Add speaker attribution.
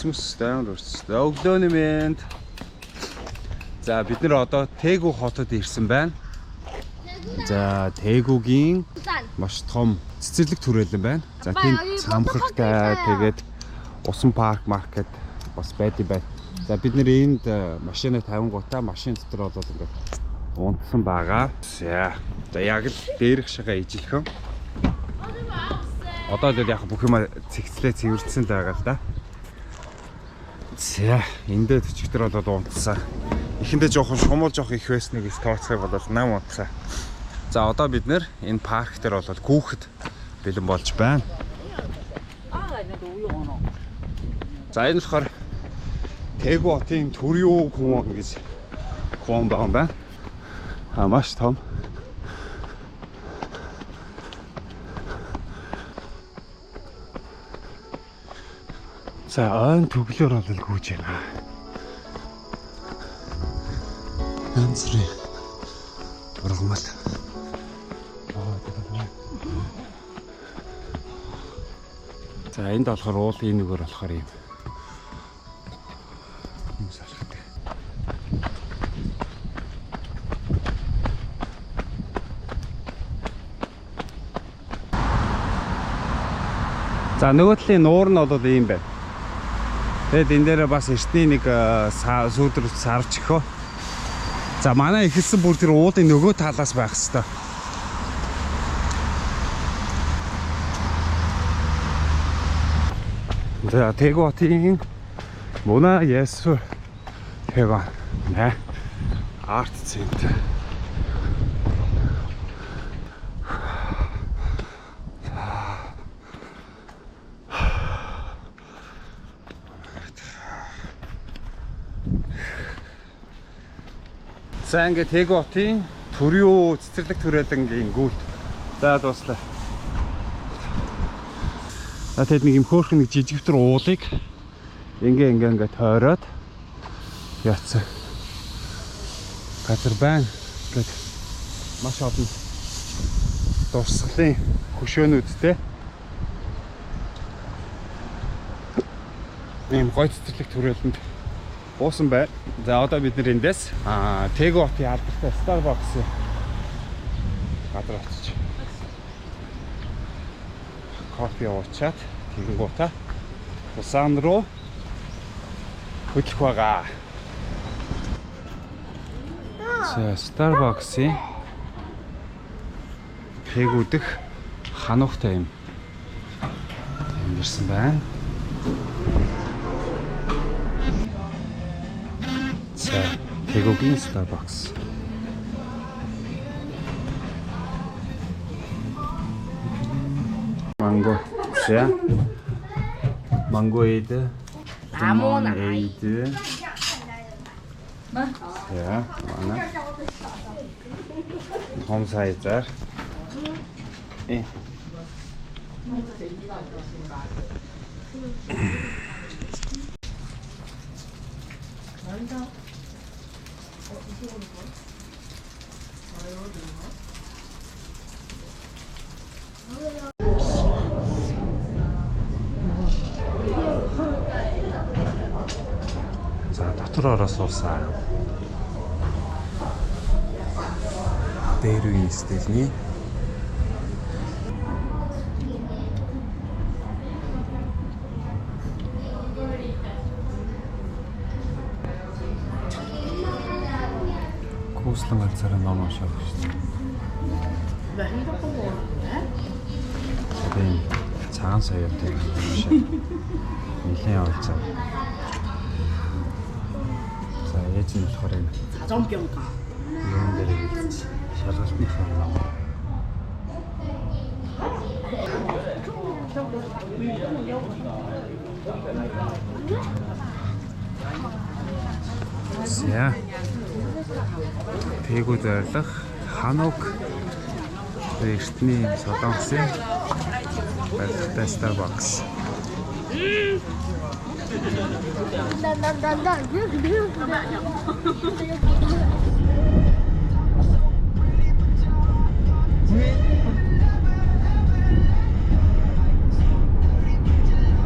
Speaker 1: Christmas таймд үргэлжлээ. Өглөөний мэнд. За бид нэр одоо Тэгу хотод ирсэн байна. За Тэгугийн маш том цэцэрлэг түрээлэн байна. За тийм цамхагтай тэгээд усан парк маркет бас байдаг байна. За бид нэр энд машинаа тавингуудаа машин дотор болоод ингээд унтсан байгаа. За яг л дээрх шагаа ижилхэн. Одоо л яг бүх юм цэгцлээ цэвэрдсэн л байгаа л да. За эндээ төчгтөр болоод унтсан. Эхэндээ жоохон шумуул жоох их байсныг тооцохыг болоод 8 унтсан. За одоо бид нэр энэ парк дээр болоод хүүхэд бэлэн болж байна. За энэ болохоор Тэгу хотын Төрөө хүн гэж хүн байна. Маш том. За ойн төглөөр бол гүйж байна. Янзрын ургамал. За энд болохоор уулын нэгээр болохоор юм. Юм салхитай. За нөгөө талын нуур нь бол ийм байна. Тэгэд энэ дээр бас эртний нэг сүүдрүүд сарж өгөө. За манай ихэлсэн бүр тэр уулын нөгөө талаас байх хэвээр. За Тэгу хотын Муна Есү Тэгу нэ арт центр. За ингээд Тэгу хотын Төрөө цэцэрлэг түрээлэнгийн гүйлт. За дуслаа. Тэгэд нэг юм хөөрхөн нэг жижигтэр уулыг ингээ тойроод яцсан. Газар байна. Гэт маш олон дурсгалын хөшөөнүүдтэй. Ийм гоё цэцэрлэг түрээлэнд буусан байна. За одоо бид нэр эндээс Тэгу хотын алдартай Starbucks газар очиж кофе уучаад тэгэнгүүтээ усан руу хөдлөх байгаа. За Starbucks-ийн Тэгу дэх хануугтай юм. Ирсэн байна. За Тэгугийн Starbucks. Манго. За. Манго эйд. Лимон эйд. За, манай. Том сайзаар. За дотор ороо суусаа. Дээр үе стилний. Кууслан галзаараа ном уншаад байна. Тийм цагаан соёотой юм шиг. Нилээн олцоо. За ээж нь болохоор энэ 자전병가. Юм дээр хэлсэн. Шалгалтын ном. За Тэгу зайлах ханууг эртний Солонгосын барилгатай Starbucks.